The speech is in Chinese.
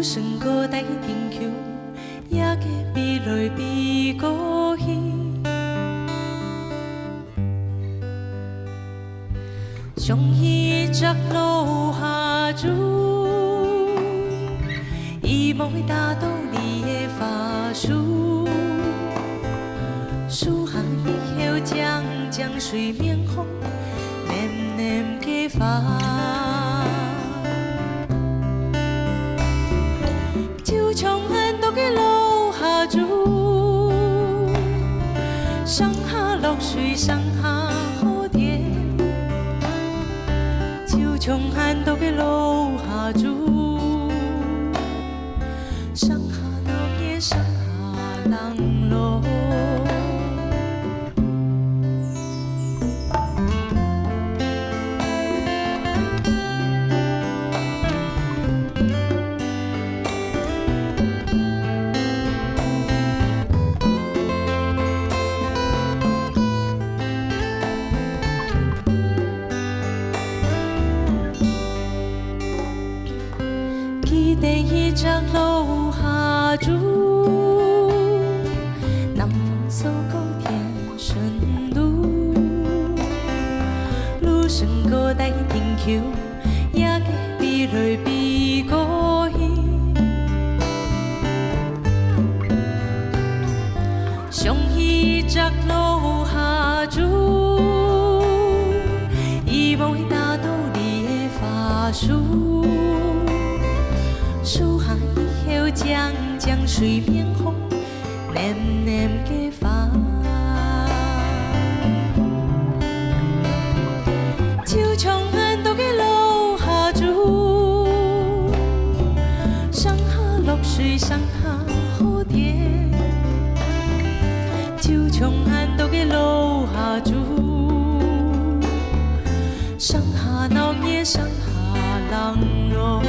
算高台天桥，也加比来比故乡。上一只落下珠，伊无打倒你的法术，输行以后将水面风，念念加发。就像俺都给落下珠，上下落水上下好甜。就像俺都给落下珠，上下落叶上下人落。第一只落下珠，南风扫过天顺路，路上高台天桥，也加比来比故乡。上一只落下珠，伊无打倒你的法术。输行以后将水面风，念念加发。就像俺都给落下珠，上下落水上下好甜。就像俺都给落下珠，上下闹热上下人落。